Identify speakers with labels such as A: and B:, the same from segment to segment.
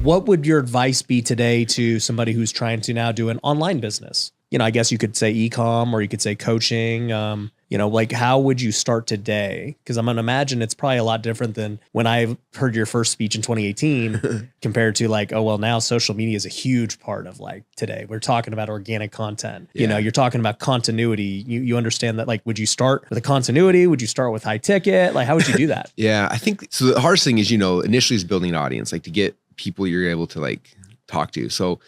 A: what would your advice be today to somebody who's trying to now do an online business? You know, I guess you could say e-com, or you could say coaching. You know, like, how would you start today? Because I'm going to imagine it's probably a lot different than when I heard your first speech in 2018 compared to like, oh, well, now social media is a huge part of like today. We're talking about organic content. You know, you're talking about continuity. You understand that, like, would you start with a continuity? Would you start with high ticket? Like, how would you do that?
B: Yeah, I think so. The hardest thing is, you know, initially is building an audience, like to get people you're able to like talk to. So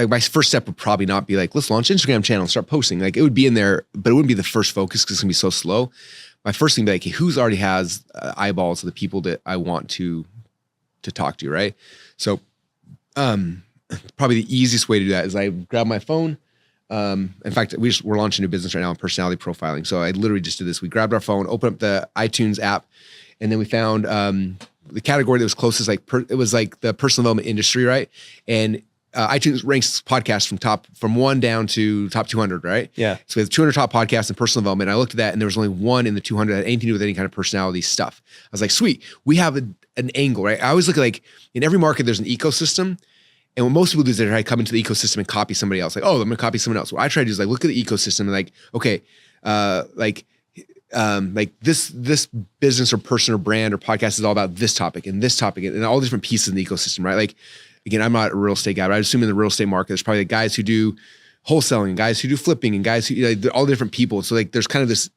B: my first step would probably not be like, let's launch an Instagram channel and start posting. Like, it would be in there, but it wouldn't be the first focus because it's gonna be so slow. My first thing would be like, hey, who's already has eyeballs of the people that I want to talk to, right? So probably the easiest way to do that is I grab my phone. In fact, we're launching a new business right now on personality profiling. So I literally just did this. We grabbed our phone, opened up the iTunes app, and then we found the category that was closest, like it was like the personal development industry, right? And iTunes ranks podcasts from 1 down to top 200, right?
A: Yeah.
B: So we have 200 top podcasts in personal development. And I looked at that, and there was only one in the 200 that had anything to do with any kind of personality stuff. I was like, sweet, we have an angle, right? I always look at, like, in every market, there's an ecosystem. And what most people do is they try to come into the ecosystem and copy somebody else. Like, oh, I'm gonna copy someone else. What I try to do is like look at the ecosystem and like, okay, like this business or person or brand or podcast is all about this topic and all the different pieces in the ecosystem, right? Like, again, I'm not a real estate guy, but I assume in the real estate market, there's probably guys who do wholesaling, and guys who do flipping, and guys who, you know, all the different people. So like, there's kind of this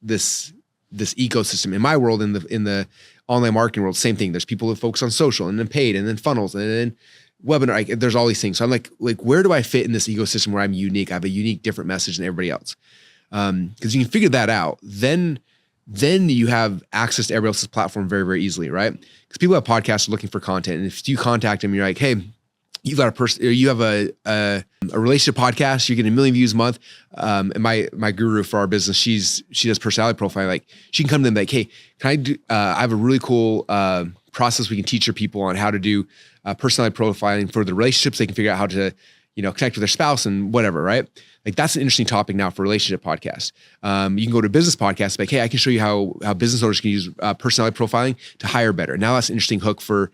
B: ecosystem. In my world, in the online marketing world, same thing. There's people who focus on social, and then paid, and then funnels, and then webinar. There's all these things. So I'm like, where do I fit in this ecosystem where I'm unique? I have a unique, different message than everybody else. Because you can figure that out, then you have access to everybody else's platform very, very easily, right? Because people have podcasts looking for content, and if you contact them, you're like, hey, you got you have a relationship podcast, you're getting 1 million views a month. And my guru for our business, she does personality profiling. Like, she can come to them like, hey, can I do? I have a really cool process we can teach your people on how to do personality profiling for the relationships. They can figure out how to, you know, connect with their spouse and whatever, right? Like, that's an interesting topic now for relationship podcast. You can go to a business podcast, like, hey, I can show you how business owners can use personality profiling to hire better. Now that's an interesting hook for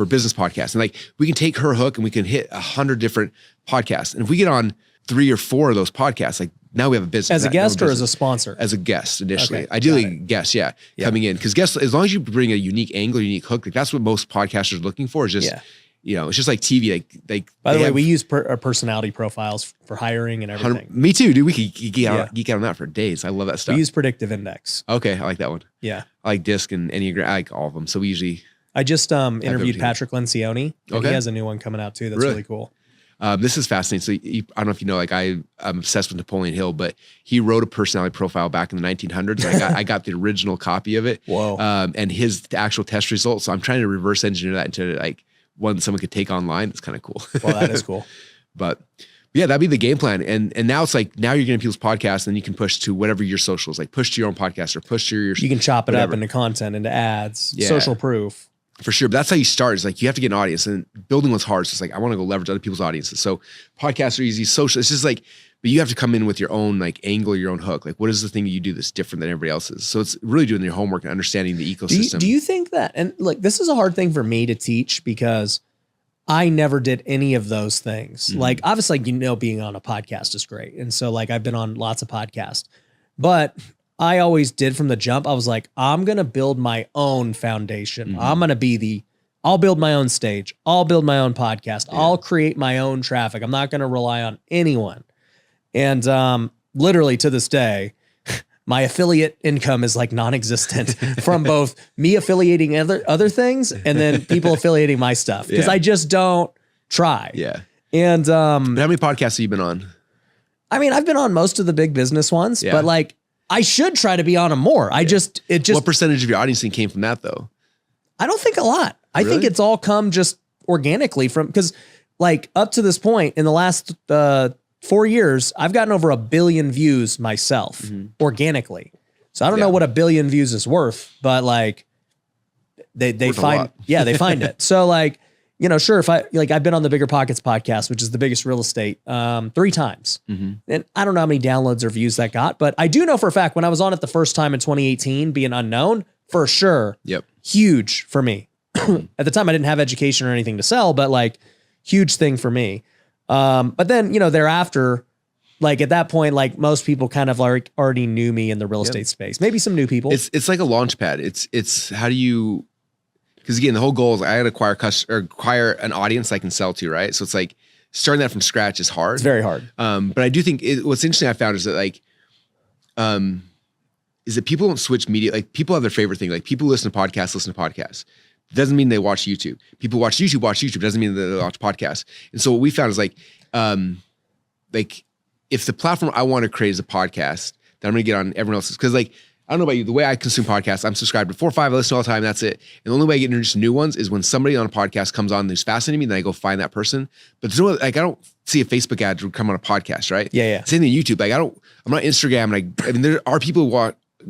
B: business podcasts. And like, we can take her hook and we can hit 100 different podcasts. And if we get on 3 or 4 of those podcasts, like, now we have a business.
A: As a guest or as a sponsor?
B: As a guest initially.
A: Okay,
B: ideally guest, coming in. Because guests, as long as you bring a unique angle, unique hook, like, that's what most podcasters are looking for, is just, you know, it's just like TV. Like
A: by the way, we use personality profiles for hiring and everything.
B: Me too, dude. We could geek out on that for days. I love that stuff.
A: We use predictive index.
B: Okay, I like that one.
A: Yeah.
B: I like DISC and Enneagram. I like all of them. So we usually...
A: I just interviewed Patrick Lencioni. Okay. He has a new one coming out too. That's really cool.
B: This is fascinating. So I don't know if you know, like, I'm obsessed with Napoleon Hill, but he wrote a personality profile back in the 1900s. I got the original copy of it.
A: Whoa.
B: And his actual test results. So I'm trying to reverse engineer that into like one that someone could take online. It's kind of cool.
A: Well, that is cool.
B: But yeah, that'd be the game plan. And now it's like, now you're getting people's podcasts, and you can push to whatever your socials, like push to your own podcast or push to your...
A: You can chop it up into content, into ads, social proof.
B: For sure. But that's how you start. It's like, you have to get an audience, and building one's hard. So it's like, I want to go leverage other people's audiences. So podcasts are easy, social. It's just like, but you have to come in with your own like angle, your own hook. Like, what is the thing that you do that's different than everybody else's? So it's really doing your homework and understanding the ecosystem.
A: Do you think that, and like, this is a hard thing for me to teach because I never did any of those things. Mm-hmm. Like, obviously, like, you know, being on a podcast is great. And so like, I've been on lots of podcasts, but I always did from the jump. I was like, I'm going to build my own foundation. Mm-hmm. I'm going to I'll build my own stage. I'll build my own podcast. Yeah. I'll create my own traffic. I'm not going to rely on anyone. And literally to this day, my affiliate income is like non-existent from both me affiliating other things and then people affiliating my stuff. Because I just don't try. Yeah. And
B: how many podcasts have you been on?
A: I mean, I've been on most of the big business ones, but like, I should try to be on them more. What
B: percentage of your audience came from that though?
A: I don't think a lot. I think it's all come just organically because like up to this point in the last 4 years, I've gotten over 1 billion views myself organically. So I don't know what 1 billion views is worth, but like they find it. So like, you know, sure. If I've been on the Bigger Pockets podcast, which is the biggest real estate, 3 times. And I don't know how many downloads or views that got, but I do know for a fact when I was on it the first time in 2018, being unknown, for sure. Huge for me. At the time, I didn't have education or anything to sell, but like huge thing for me. But then, thereafter, like at that point, like most people kind of like already knew me in the real estate space, maybe some new people.
B: It's like a launch pad. It's how do you, because again, the whole goal is I got to acquire an audience I can sell to, right? So it's like starting that from scratch is hard.
A: It's very hard.
B: But I do think what's interesting I found is that like, is that people don't switch media. Like people have their favorite thing. Like people listen to podcasts. Doesn't mean they watch YouTube. People watch YouTube. Doesn't mean that they watch podcasts. And so what we found is like if the platform I want to create is a podcast, then I'm going to get on everyone else's. Because like, I don't know about you, the way I consume podcasts, I'm subscribed to 4 or 5, I listen all the time, that's it. And the only way I get introduced to new ones is when somebody on a podcast comes on who's fascinating me, then I go find that person. But there's no, like, I don't see a Facebook ad to come on a podcast, right?
A: Yeah.
B: Same thing YouTube. Like I'm not Instagram. Like, I mean, there are people who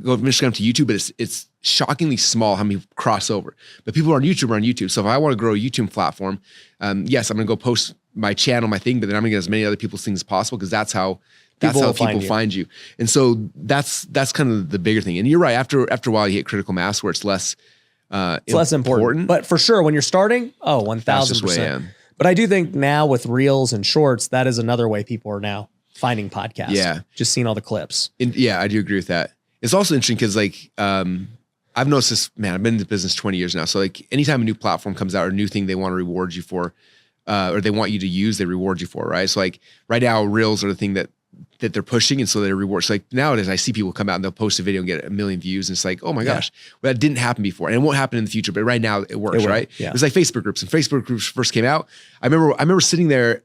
B: go from Instagram to YouTube, but it's shockingly small how many cross over. But people who are on YouTube. So if I want to grow a YouTube platform, yes, I'm going to go post my channel, my thing, but then I'm going to get as many other people's things as possible because that's how people find you. And so that's kind of the bigger thing. And you're right. After a while, you hit critical mass where it's less
A: less important. But for sure, when you're starting, 1,000%. But I do think now with reels and shorts, that is another way people are now finding podcasts.
B: Yeah.
A: Just seeing all the clips.
B: Yeah, I do agree with that. It's also interesting because like, I've noticed this, man, I've been in the business 20 years now. So like anytime a new platform comes out or a new thing they want to reward you for, or they want you to use, they reward you for, right? So like right now, reels are the thing that they're pushing. And so they reward. So like nowadays I see people come out and they'll post a video and get 1 million views. And it's like, oh my gosh, well, that didn't happen before. And it won't happen in the future, but right now it works, right?
A: Yeah.
B: It was like Facebook groups. And Facebook groups first came out. I remember sitting there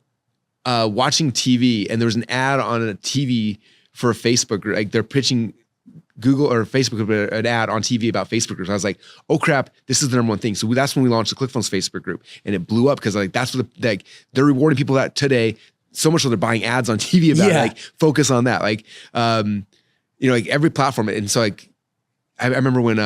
B: watching TV and there was an ad on a TV for a Facebook group. Like they're pitching Google or Facebook an ad on TV about Facebook groups. I was like, oh crap, this is the number one thing. So that's when we launched the ClickFunnels Facebook group and it blew up because like that's what they're rewarding people that today so much so they're buying ads on TV about it. Like focus on that. Like, like every platform. And so like, I remember when,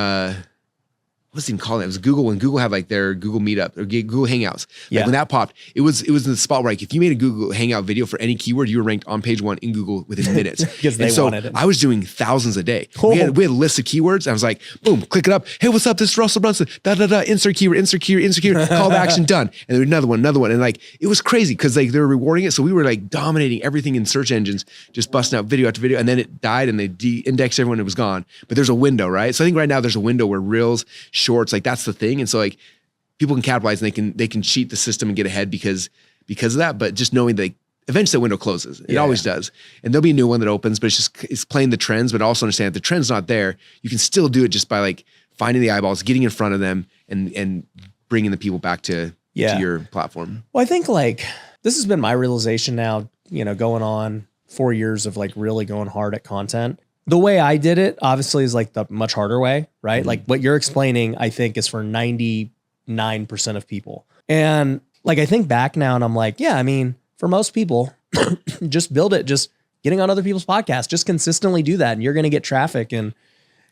B: what's it even called? It was Google when Google had like their Google Meetup or Google Hangouts. Like when that popped, it was in the spot where like if you made a Google Hangout video for any keyword, you were ranked on page 1 in Google within minutes.
A: Because they wanted it.
B: I was doing thousands a day. We had a list of keywords. I was like, boom, click it up. Hey, what's up? This is Russell Brunson. Insert keyword. Call to action done. And then another one. And like it was crazy because like they were rewarding it. So we were like dominating everything in search engines, just busting out video after video. And then it died and they de-indexed everyone. It was gone. But there's a window, right? So I think right now there's a window where reels, shorts, like that's the thing. And so like people can capitalize and they can cheat the system and get ahead because of that. But just knowing that eventually that window closes. It always does. And there'll be a new one that opens, but it's playing the trends, but also understand if the trend's not there, you can still do it just by like finding the eyeballs, getting in front of them and bringing the people back to your platform.
A: Well, I think like this has been my realization now, going on 4 years of like really going hard at content. The way I did it obviously is like the much harder way, right? Mm-hmm. Like what you're explaining, I think is for 99% of people. And like, I think back now and I'm like, yeah, I mean, for most people, just build it, just getting on other people's podcasts, just consistently do that. And you're going to get traffic and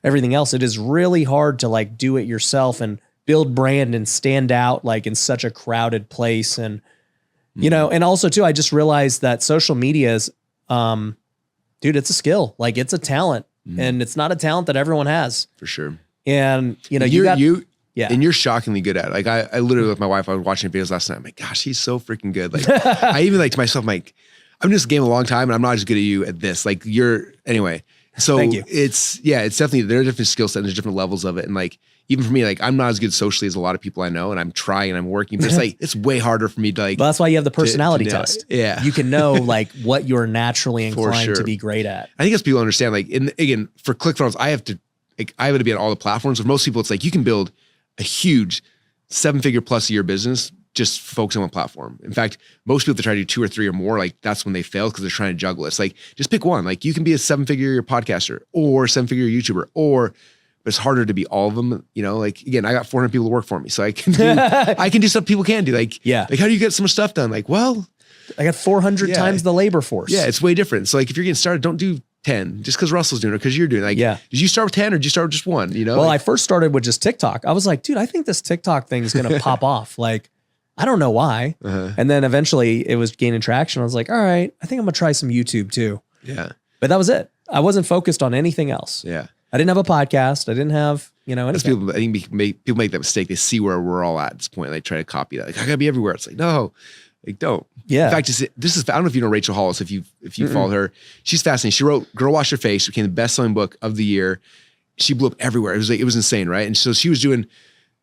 A: everything else. It is really hard to like do it yourself and build brand and stand out like in such a crowded place. And, and also too, I just realized that social media is, dude, it's a skill. Like it's a talent and it's not a talent that everyone has.
B: For sure.
A: And
B: and you're shockingly good at it. Like I literally with my wife, I was watching videos last night. I'm like, gosh, he's so freaking good. Like I even like to myself, I'm like, I'm in this game a long time and I'm not as good at you at this. Like anyway. So
A: Thank you.
B: It's definitely, there are different skill sets and there's different levels of it. And like, even for me, like I'm not as good socially as a lot of people I know and I'm trying and I'm working, but it's like, it's way harder for me to like.
A: Well, that's why you have the personality test.
B: Yeah.
A: You can know like what you're naturally inclined to be great at.
B: I think as people understand, like again, for ClickFunnels, I have to be on all the platforms. For most people, it's like you can build a huge 7-figure plus a year business just focusing on one platform. In fact, most people that try to do 2 or 3 or more, like that's when they fail because they're trying to juggle it. It's like, just pick one. Like you can be a 7-figure podcaster or 7-figure YouTuber, but it's harder to be all of them. Like again, I got 400 people to work for me. So I can do stuff people can do. Like how do you get some stuff done? Like, well,
A: I got 400 times the labor force.
B: Yeah. It's way different. So like if you're getting started, don't do 10 just because Russell's doing it, because you're doing it. Like, did you start with 10 or did you start with just one?
A: Well, I first started with just TikTok. I was like, dude, I think this TikTok thing is going to pop off. Like, I don't know why. And then eventually it was gaining traction. I was like, all right, I think I'm gonna try some YouTube too.
B: Yeah.
A: But that was it. I wasn't focused on anything else.
B: Yeah.
A: I didn't have a podcast. I didn't have, anything.
B: I think people make that mistake. They see where we're all at this point. They try to copy that. Like, I gotta be everywhere. It's like, no, Like, don't.
A: Yeah.
B: In fact, this is, I don't know if you know Rachel Hollis, if you follow her. She's fascinating. She wrote Girl Wash Your Face, became the best-selling book of the year. She blew up everywhere. It was insane, right? And so she was doing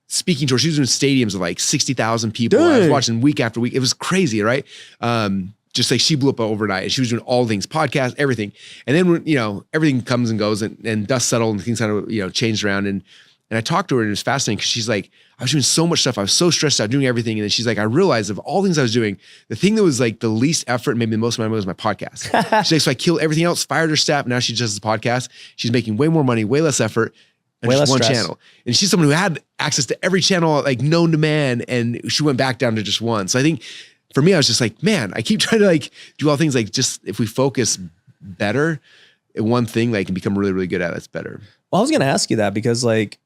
B: speaking tours. She was doing stadiums of like 60,000 people. Dang. I was watching week after week. It was crazy, right? Just like she blew up overnight, and she was doing all things, podcasts, everything. And then when, everything comes and goes, and dust settled and things kind of, changed around. And I talked to her, and it was fascinating because she's like, I was doing so much stuff. I was so stressed out doing everything. And then she's like, I realized of all things I was doing, the thing that was like the least effort, maybe the most money, was my podcast. She's like, so I killed everything else, fired her staff. Now she does the podcast. She's making way more money, way less effort, and just one channel. And she's someone who had access to every channel, like known to man. And she went back down to just one. So I think for me, I was just like, man, I keep trying to like do all things, like just if we focus better at one thing, like, and become really, really good at it, that's better.
A: Well, I was going to ask you that because like,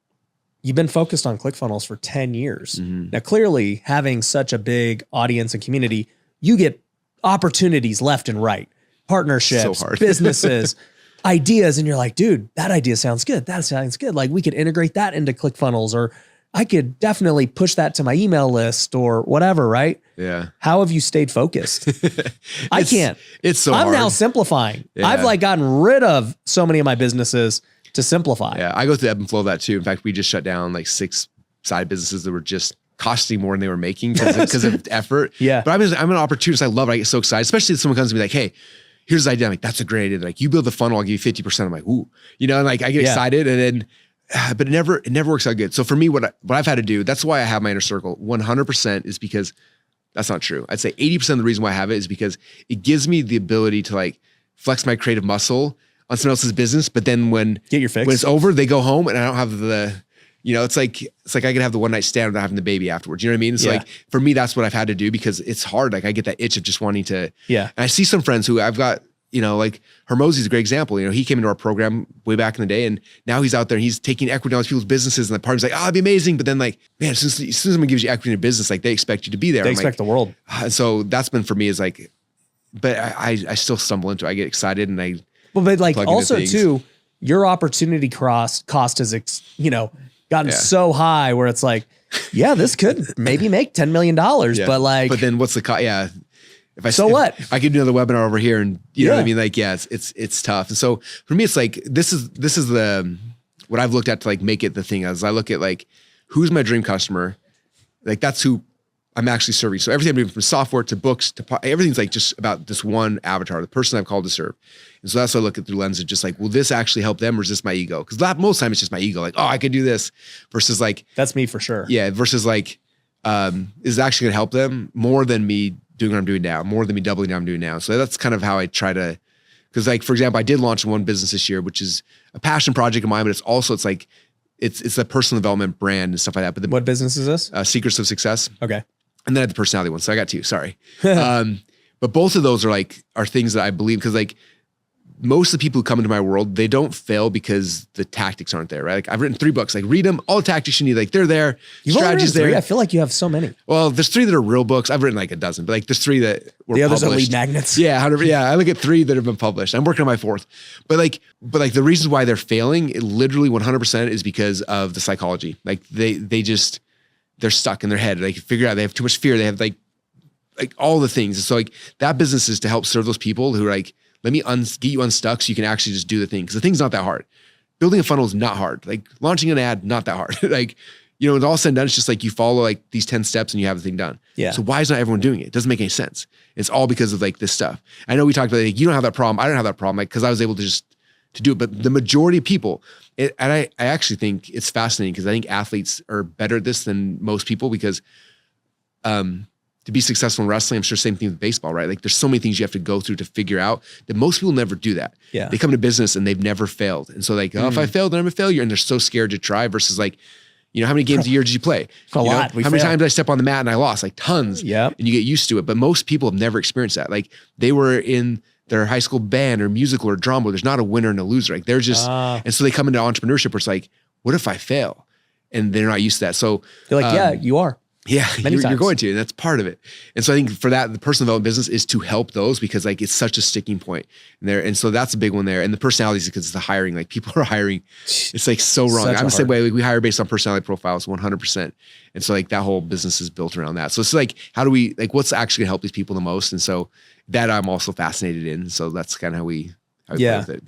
A: you've been focused on ClickFunnels for 10 years. Mm-hmm. Now, clearly having such a big audience and community, you get opportunities left and right, partnerships, businesses, ideas. And you're like, dude, that idea sounds good. That sounds good. Like we could integrate that into ClickFunnels, or I could definitely push that to my email list or whatever. Right.
B: Yeah.
A: How have you stayed focused? I can't.
B: It's so
A: I'm
B: hard.
A: now simplifying. Yeah. I've like gotten rid of so many of my businesses to simplify.
B: Yeah, I go through the ebb and flow of that too. In fact, we just shut down like 6 side businesses that were just costing more than they were making because of effort. Yeah. But I'm an opportunist. I love it. I get so excited, especially if someone comes to me like, hey, here's the idea. I'm like, that's a great idea. Like, you build the funnel, I'll give you 50%. I'm like, ooh, and like I get excited, and then, but it never works out good. So for me, what I've had to do, that's why I have my inner circle 100%, is because that's not true. I'd say 80% of the reason why I have it is because it gives me the ability to like flex my creative muscle on someone else's business. But then when it's over, they go home and I don't have the, it's like I could have the one night stand without having the baby afterwards. You know what I mean? It's like, for me, that's what I've had to do, because it's hard. Like I get that itch of just wanting to, and I see some friends who I've got, like Hermosi's a great example. He came into our program way back in the day, and now he's out there and he's taking equity on other people's businesses, and the partner's like, it'd be amazing. But then like, man, as soon as someone gives you equity in a business, like they expect you to be there.
A: They expect the world.
B: So that's been for me, is like, but I still stumble into it. I get excited and I,
A: but like also too, your opportunity cost has, gotten so high where it's like, this could maybe make $10 million, but then
B: what's the cost? Yeah.
A: If
B: I could do another webinar over here, and you know what I mean? Like, it's tough. And so for me, it's like, this is the, what I've looked at to like make it the thing, as I look at like, who's my dream customer? Like that's who I'm actually serving. So everything I'm doing, from software to books to everything's like just about this one avatar, the person I've called to serve. And so that's why I look at through the lens of just like, will this actually help them, or is this my ego? Because most time it's just my ego. Like, oh, I could do this, versus like,
A: that's me for sure.
B: Yeah. Versus like, is it actually gonna help them more than me doing what I'm doing now, more than me doubling down what I'm doing now. So that's kind of how I try to, because like, for example, I did launch one business this year, which is a passion project of mine, but it's like, it's a personal development brand and stuff like that. But
A: what business is this?
B: Secrets of Success.
A: Okay.
B: And then I had the personality one. So I got 2, sorry. But both of those are things that I believe, because like most of the people who come into my world, they don't fail because the tactics aren't there, right? Like I've written 3 books, like read them, all the tactics you need, like they're there.
A: You've strategies there. I feel like you have so many.
B: Well, there's 3 that are real books. I've written like a dozen, but like there's 3 that were
A: the others
B: published.
A: Are lead magnets.
B: Yeah, 100, yeah. I look at 3 that have been published. I'm working on my 4th. But like the reasons why they're failing, it literally 100% is because of the psychology. Like they're stuck in their head. They can figure out, they have too much fear. They have like all the things. And so like that business is to help serve those people who are like, let me get you unstuck so you can actually just do the thing. Because the thing's not that hard. Building a funnel is not hard. Like launching an ad, not that hard. Like, it's all said and done. It's just like you follow like these 10 steps and you have the thing done. Yeah. So why is not everyone doing it? It doesn't make any sense. It's all because of like this stuff. I know we talked about like, you don't have that problem. I don't have that problem. Like, because I was able to do it. But the majority of people, and I actually think it's fascinating, because I think athletes are better at this than most people, because to be successful in wrestling, I'm sure same thing with baseball, right? Like there's so many things you have to go through to figure out that most people never do that. Yeah. They come to business and they've never failed. And so like, if I failed, then I'm a failure. And they're so scared to try, versus like, how many games a year did you play?
A: A lot.
B: How many times did I step on the mat and I lost? Like tons. Yeah. And you get used to it. But most people have never experienced that. Like they were in their high school band or musical or drama. There's not a winner and a loser. Like they're just, and so they come into entrepreneurship where it's like, what if I fail? And they're not used to that. So
A: you're like, yeah, you are.
B: Yeah,
A: Many
B: you're
A: times.
B: going to, and that's part of it. And so I think for that, the personal development business is to help those because like it's such a sticking point in there. And so that's a big one there. And the personalities, because it's the hiring, like people are hiring, it's like so wrong.
A: Such a
B: I'm the same
A: hard-
B: way. Like we hire based on personality profiles 100%. And so like that whole business is built around that. So it's like, how do we, like what's actually gonna help these people the most? And so that I'm also fascinated in. So that's kind of how we play with it.